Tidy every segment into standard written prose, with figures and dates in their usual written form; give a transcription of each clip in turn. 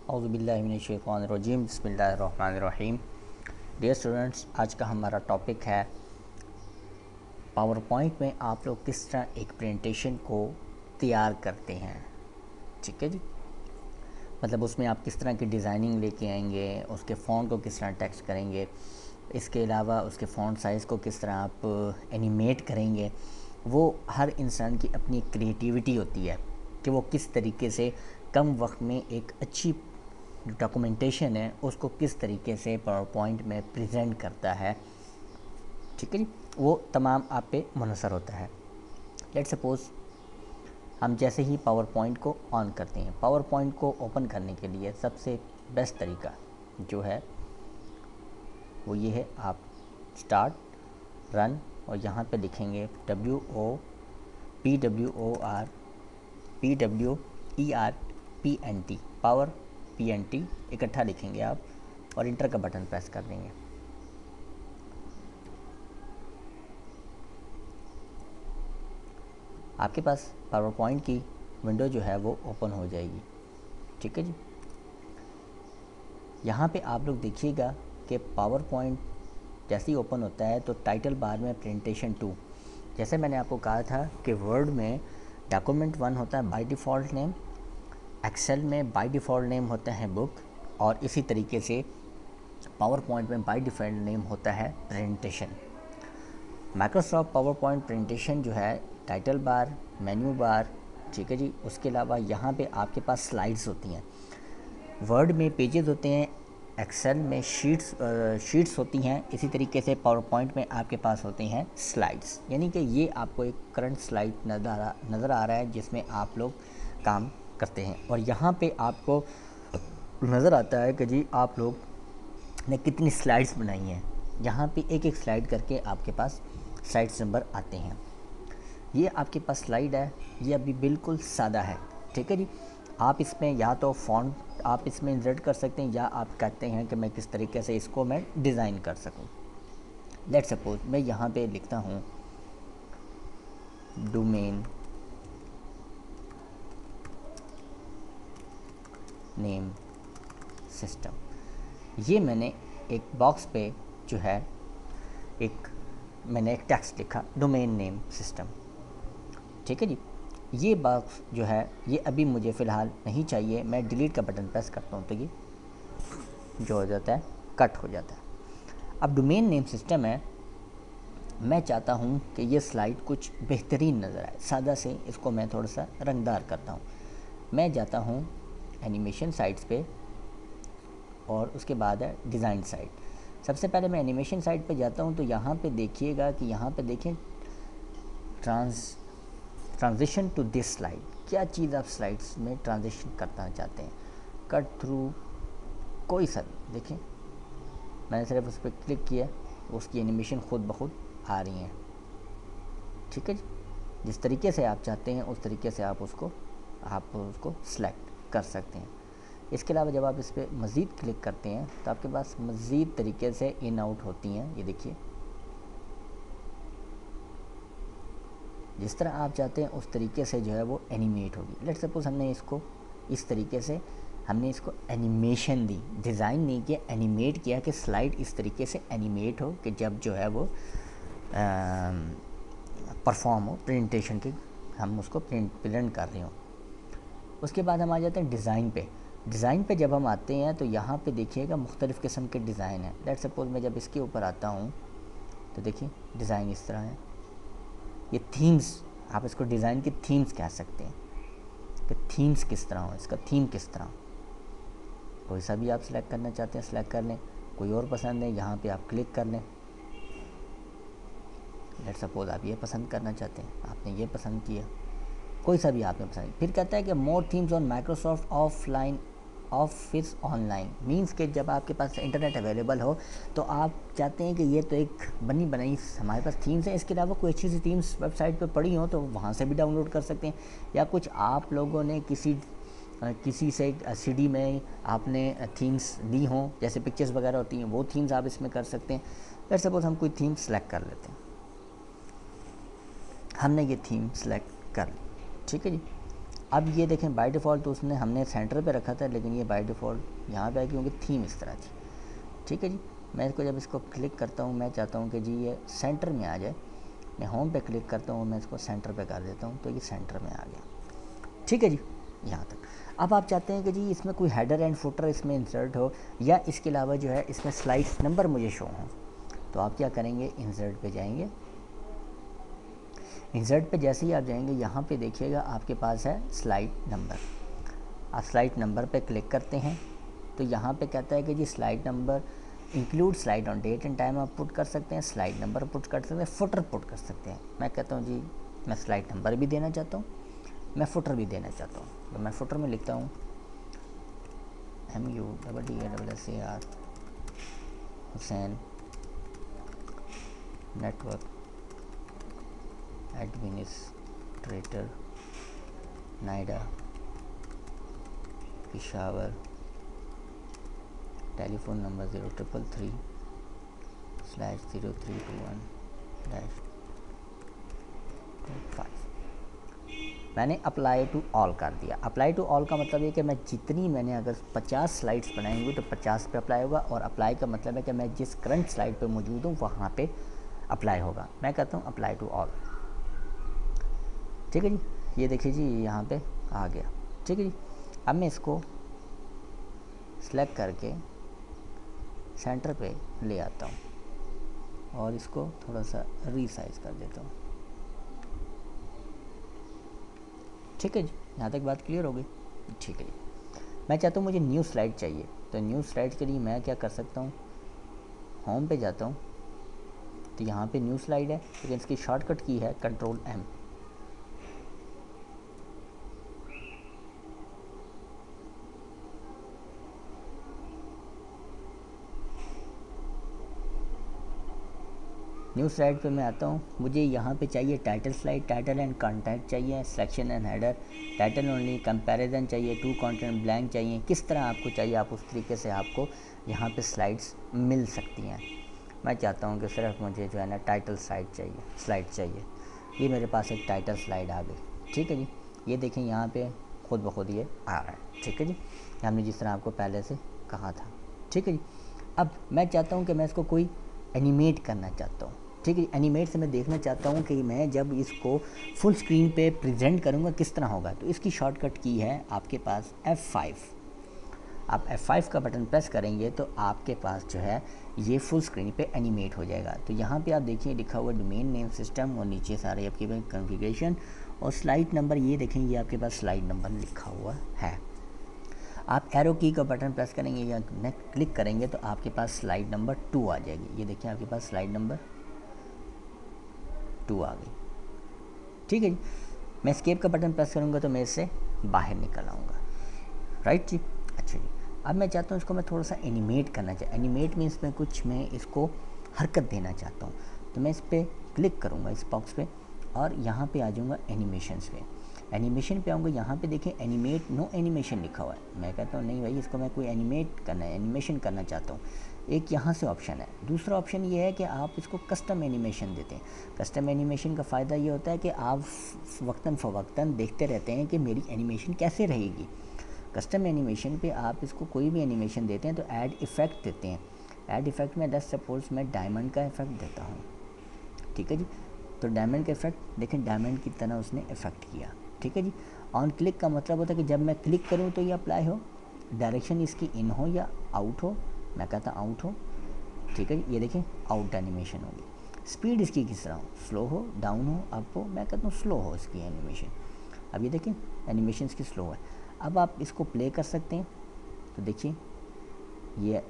औज़ुबिल्लाहिमिनश्शैतानिर्रजीम बिस्मिल्लाहिर्रहमानिर्रहीम। Dear students, आज का हमारा टॉपिक है पावर पॉइंट में आप लोग किस तरह एक प्रेजेंटेशन को तैयार करते हैं। ठीक है जी, मतलब उसमें आप किस तरह की डिज़ाइनिंग लेके आएंगे, उसके फ़ॉन्ट को किस तरह टेक्स्ट करेंगे, इसके अलावा उसके फ़ॉन्ट साइज़ को किस तरह आप एनिमेट करेंगे। वो हर इंसान की अपनी क्रिएटिविटी होती है कि वो किस तरीके से कम वक्त में एक अच्छी डॉक्यूमेंटेशन है उसको किस तरीके से पावर पॉइंट में प्रेजेंट करता है। ठीक है जी, वो तमाम आप पे मुनहसर होता है। लेट्स सपोज़ हम जैसे ही पावर पॉइंट को ऑन करते हैं, पावर पॉइंट को ओपन करने के लिए सबसे बेस्ट तरीका जो है वो ये है, आप स्टार्ट रन और यहाँ पे लिखेंगे PWOPWERPNT पावर PNT इकट्ठा लिखेंगे आप और इंटर का बटन प्रेस कर देंगे। आपके पास पावर पॉइंट की विंडो जो है वो ओपन हो जाएगी। ठीक है जी, यहाँ पे आप लोग देखिएगा कि पावर पॉइंट जैसे ही ओपन होता है तो टाइटल बार में प्रेजेंटेशन 2, जैसे मैंने आपको कहा था कि वर्ड में डॉक्यूमेंट 1 होता है बाय डिफ़ॉल्ट नेम, एक्सेल में बाय डिफ़ॉल्ट नेम होता है बुक, और इसी तरीके से पावर पॉइंट में बाय डिफ़ॉल्ट नेम होता है presentation. Microsoft power point presentation जो है टाइटल बार, मेन्यू बार, ठीक है जी, उसके अलावा यहाँ पे आपके पास स्लाइड्स होती हैं। वर्ड में पेजेस होते हैं, एक्सेल में शीट्स होती हैं, इसी तरीके से पावर पॉइंट में आपके पास होते हैं स्लाइड्स। यानी कि ये आपको एक करंट स्लाइड नज़र आ रहा है जिसमें आप लोग काम करते हैं, और यहाँ पे आपको नज़र आता है कि जी आप लोग ने कितनी स्लाइड्स बनाई हैं। यहाँ पे एक एक स्लाइड करके आपके पास स्लाइड्स नंबर आते हैं। ये आपके पास स्लाइड है, ये अभी बिल्कुल सादा है। ठीक है जी, आप इसमें या तो फ़ॉन्ट आप इसमें इंसर्ट कर सकते हैं, या आप कहते हैं कि मैं किस तरीके से इसको मैं डिज़ाइन कर सकूं। लेट्स सपोज मैं यहाँ पे लिखता हूँ डोमेन नेम सिस्टम। ये मैंने एक बॉक्स पे जो है मैंने एक टेक्स्ट लिखा डोमेन नेम सिस्टम। ठीक है जी, ये बॉक्स जो है ये अभी मुझे फ़िलहाल नहीं चाहिए, मैं डिलीट का बटन प्रेस करता हूँ तो ये जो हो जाता है कट हो जाता है। अब डोमेन नेम सिस्टम है, मैं चाहता हूँ कि ये स्लाइड कुछ बेहतरीन नज़र आए, सादा से इसको मैं थोड़ा सा रंगदार करता हूँ। मैं जाता हूँ एनिमेशन साइट्स पे और उसके बाद है डिज़ाइन साइट। सबसे पहले मैं एनिमेशन साइट पे जाता हूँ तो यहाँ पे देखिएगा कि यहाँ पे देखें ट्रांजिशन टू दिस स्लाइड, क्या चीज़ आप स्लाइड्स में ट्रांजिशन करना चाहते हैं, कट थ्रू कोई सा भी देखें। मैंने सिर्फ उस पर क्लिक किया, उसकी एनिमेशन खुद ब खुद आ रही हैं। ठीक है जी, जिस तरीके से आप चाहते हैं उस तरीके से आप उसको सिलेक्ट कर सकते हैं। इसके अलावा जब आप इस पर मज़ीद क्लिक करते हैं तो आपके पास मज़ीद तरीके से इन आउट होती हैं। ये देखिए, जिस तरह आप चाहते हैं उस तरीके से जो है वो एनिमेट होगी। लेट्स सपोज हमने इसको इस तरीके से हमने एनिमेशन दी, डिज़ाइन नहीं किया, एनिमेट किया कि स्लाइड इस तरीके से एनिमेट हो कि जब जो है वो परफॉर्म हो प्रेजेंटेशन के, हम उसको प्रेजेंट कर रहे हो। उसके बाद हम आ जाते हैं डिज़ाइन पे। डिज़ाइन पे जब हम आते हैं तो यहाँ पे देखिएगा मुख्तलिफ़ किस्म के डिज़ाइन हैं। लेट्स सपोज मैं जब इसके ऊपर आता हूँ तो देखिए डिज़ाइन इस तरह है। ये थीम्स, आप इसको डिज़ाइन की थीम्स कह सकते हैं कि थीम्स किस तरह हो, इसका थीम किस तरह। कोई सा भी आप सिलेक्ट करना चाहते हैं सिलेक्ट कर लें, कोई और पसंद है यहाँ पे आप क्लिक कर लें। लेट्स सपोज आप ये पसंद करना चाहते हैं, आपने ये पसंद किया, कोई सा भी आपने पसंद। फिर कहता है कि more themes on Microsoft Office online, means कि जब आपके पास इंटरनेट अवेलेबल हो तो आप चाहते हैं कि ये तो एक बनी बनाई हमारे पास थीम्स है, इसके अलावा कोई अच्छी सी थीम्स वेबसाइट पे पड़ी हो तो वहाँ से भी डाउनलोड कर सकते हैं, या कुछ आप लोगों ने किसी से सीडी में आपने थीम्स ली हों, जैसे पिक्चर्स वगैरह होती हैं, वो थीम्स आप इसमें कर सकते हैं। लेट्स सपोज हम कोई थीम सेलेक्ट कर लेते हैं, हमने ये थीम सेलेक्ट कर ली। ठीक है जी, अब ये देखें बाय डिफ़ॉल्ट तो उसने हमने सेंटर पे रखा था, लेकिन ये बाय डिफ़ॉल्ट यहाँ पे है क्योंकि थीम इस तरह थी। ठीक है जी, मैं इसको जब इसको क्लिक करता हूँ, मैं चाहता हूँ कि जी ये सेंटर में आ जाए, मैं होम पे क्लिक करता हूँ, मैं इसको सेंटर पे कर देता हूँ, तो ये सेंटर में आ गया। ठीक है जी, यहाँ तक। अब आप चाहते हैं कि जी इसमें कोई हेडर एंड फुटर इसमें इंसर्ट हो, या इसके अलावा जो है इसमें स्लाइड्स नंबर मुझे शो हों, तो आप क्या करेंगे, इंसर्ट पे जाएंगे। इंसर्ट पे जैसे ही आप जाएंगे, यहाँ पे देखिएगा आपके पास है स्लाइड नंबर। आप स्लाइड नंबर पे क्लिक करते हैं तो यहाँ पे कहता है कि जी slide number include slide on date and time आप पुट कर सकते हैं, स्लाइड नंबर पुट कर सकते हैं, फुटर पुट कर सकते हैं। मैं कहता हूँ जी मैं स्लाइड नंबर भी देना चाहता हूँ, मैं फुटर भी देना चाहता हूँ। तो मैं फुटर में लिखता हूँ MUDDASSAR Hussain network administrator Noida Peshawar, telephone number 0333/0321-25। मैंने अप्लाई टू ऑल कर दिया। अप्लाई टू ऑल का मतलब ये कि मैं जितनी मैंने अगर 50 स्लाइड्स बनाई हुई तो 50 पे अप्लाई होगा, और अप्लाई का मतलब है कि मैं जिस करंट स्लाइड पे मौजूद हूँ वहाँ पे अप्लाई होगा। मैं कहता हूँ अप्लाई टू ऑल। ठीक है जी, ये देखिए जी यहाँ पे आ गया। ठीक है जी, अब मैं इसको सेलेक्ट करके सेंटर पे ले आता हूँ और इसको थोड़ा सा रीसाइज कर देता हूँ। ठीक है जी, यहाँ तक बात क्लियर हो गई। ठीक है जी, मैं चाहता हूँ मुझे न्यू स्लाइड चाहिए, तो न्यू स्लाइड के लिए मैं क्या कर सकता हूँ, होम पे जाता हूँ, तो यहाँ पे न्यू स्लाइड है, लेकिन इसकी शॉर्टकट की है Ctrl+M। न्यू स्लाइड पे मैं आता हूँ, मुझे यहाँ पे चाहिए title slide, title and content चाहिए, section and header, title only, comparison चाहिए, टू कंटेंट ब्लैंक चाहिए। किस तरह आपको चाहिए, आप उस तरीके से आपको यहाँ पे स्लाइड्स मिल सकती हैं। मैं चाहता हूँ कि सिर्फ मुझे जो है ना टाइटल स्लाइड चाहिए। ये मेरे पास एक टाइटल स्लाइड आ गई। ठीक है जी, ये देखें यहाँ पे खुद ब खुद ये आ रहा है। ठीक है जी, हमने जिस तरह आपको पहले से कहा था। ठीक है जी, अब मैं चाहता हूँ कि मैं इसको कोई एनिमेट करना चाहता हूँ। ठीक है, एनिमेट से मैं देखना चाहता हूँ कि मैं जब इसको फुल स्क्रीन पे प्रेजेंट करूँगा किस तरह होगा। तो इसकी शॉर्टकट की है आपके पास F5। आप F5 का बटन प्रेस करेंगे तो आपके पास जो है ये फुल स्क्रीन पे एनिमेट हो जाएगा। तो यहाँ पे आप देखिए लिखा हुआ डोमेन नेम सिस्टम, और नीचे सारे आपके पास कॉन्फ़िगरेशन और स्लाइड नंबर। ये देखें ये आपके पास स्लाइड नंबर लिखा हुआ है। आप एरो की का बटन प्रेस करेंगे या क्लिक करेंगे तो आपके पास स्लाइड नंबर 2 आ जाएगी। ये देखिए आपके पास स्लाइड नंबर 2 आ गई। ठीक है जी, मैं एस्केप का बटन प्रेस करूँगा तो मैं इससे बाहर निकल आऊँगा। राइट जी, अच्छा जी, अब मैं चाहता हूँ इसको मैं थोड़ा सा एनिमेट करना एनिमेट मीन्स मैं कुछ मैं इसको हरकत देना चाहता हूँ। तो मैं इस पर क्लिक करूँगा इस बॉक्स पे, और यहाँ पे आ जाऊँगा एनिमेशंस पे। एनिमेशन पे आऊँगा, यहाँ पे देखें एनिमेट नो एनिमेशन लिखा हुआ है। मैं कहता हूँ नहीं भाई, इसको मैं कोई एनिमेट करना है, एनिमेशन करना चाहता हूँ। एक यहाँ से ऑप्शन है। दूसरा ऑप्शन ये है कि आप इसको कस्टम एनिमेशन देते हैं। कस्टम एनिमेशन का फ़ायदा ये होता है कि आप वक्तन फ़वक्तन देखते रहते हैं कि मेरी एनिमेशन कैसे रहेगी। कस्टम एनिमेशन पे आप इसको कोई भी एनिमेशन देते हैं तो ऐड इफ़ेक्ट देते हैं। ऐड इफ़ेक्ट में लेट्स सपोज मैं डायमंड का इफ़ेक्ट देता हूँ। ठीक है जी, तो डायमंड का इफ़ेक्ट देखें, डायमंड की तरह उसने इफ़ेक्ट किया। ठीक है जी, ऑन क्लिक का मतलब होता है कि जब मैं क्लिक करूँ तो ये अप्लाई हो, डायरेक्शन इसकी इन हो या आउट हो। मैं कहता हूँ आउट हो। ठीक है जी, ये देखें आउट एनिमेशन होगी। स्पीड इसकी किस तरह हो, स्लो हो, डाउन हो, अप हो। मैं कहता हूँ स्लो हो इसकी एनिमेशन। अब ये देखें एनिमेशन इसकी स्लो है। अब आप इसको प्ले कर सकते हैं, तो देखिए ये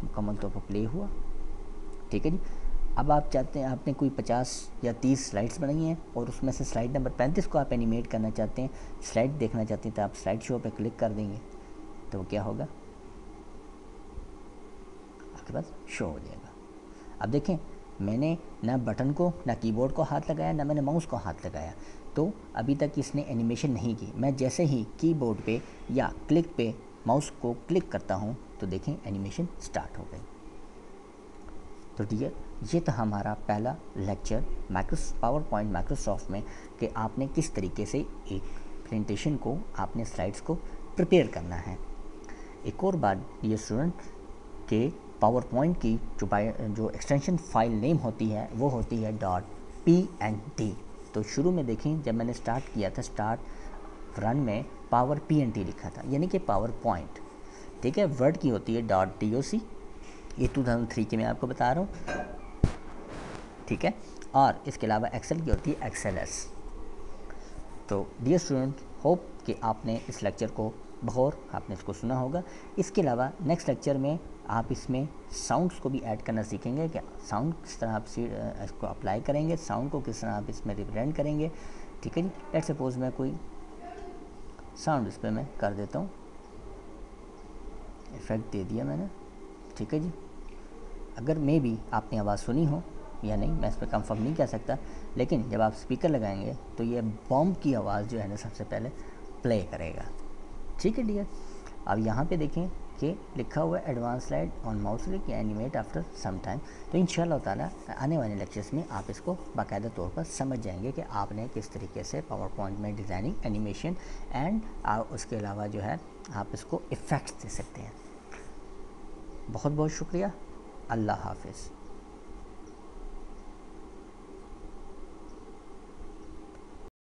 मुकम्मल तौर पर प्ले हुआ। ठीक है जी, अब आप चाहते हैं आपने कोई 50 या 30 स्लाइड्स बनाई हैं और उसमें से स्लाइड नंबर 35 को आप एनिमेट करना चाहते हैं, स्लाइड देखना चाहते हैं, तो आप स्लाइड शो पे क्लिक कर देंगे तो वो क्या होगा, आपके पास शो हो जाएगा। अब देखें मैंने ना बटन को, ना कीबोर्ड को हाथ लगाया, ना मैंने माउस को हाथ लगाया, तो अभी तक इसने एनिमेशन नहीं की। मैं जैसे ही कीबोर्ड पे या क्लिक पे माउस को क्लिक करता हूँ तो देखें एनिमेशन स्टार्ट हो गई। तो डियर, ये था हमारा पहला लेक्चर पावर पॉइंट माइक्रोसॉफ्ट में कि आपने किस तरीके से एक प्रेजेंटेशन को, आपने स्लाइड्स को प्रिपेयर करना है। एक और बात ये स्टूडेंट के पावर पॉइंट की जो एक्सटेंशन फाइल नेम होती है वो होती है .pnt। तो शुरू में देखें जब मैंने स्टार्ट किया था, स्टार्ट रन में पावर pnt लिखा था, यानी कि पावर पॉइंट। ठीक है, वर्ड की होती है .doc, ये 2003 की मैं आपको बता रहा हूँ। ठीक है, और इसके अलावा एक्सेल की होती है XLS। तो डियर स्टूडेंट, होप कि आपने इस लेक्चर को बगौर आपने इसको सुना होगा। इसके अलावा नेक्स्ट लेक्चर में आप इसमें साउंड्स को भी ऐड करना सीखेंगे कि साउंड किस तरह आप इसको अप्लाई करेंगे, साउंड को किस तरह आप इसमें रिप्रेजेंट करेंगे। ठीक है जी, लेट्स सपोज मैं कोई साउंड इस पर मैं कर देता हूँ, इफ़ेक्ट दे दिया मैंने। ठीक है जी, अगर मे भी आपने आवाज़ सुनी हो या नहीं मैं इस पर कंफर्म नहीं कह सकता, लेकिन जब आप स्पीकर लगाएंगे तो ये बॉम्ब की आवाज़ जो है ना सबसे पहले प्ले करेगा। ठीक है डियर, अब यहाँ पे देखें कि लिखा हुआ है advance slide on mouse click animate after some time. तो इंशाल्लाह ताला आने वाले लेक्चर्स में आप इसको बाकायदा तौर पर समझ जाएंगे कि आपने किस तरीके से पावर पॉइंट में डिज़ाइनिंग, एनिमेशन एंड उसके अलावा जो है आप इसको इफ़ेक्ट्स दे सकते हैं। बहुत बहुत शुक्रिया, अल्लाह हाफिज़।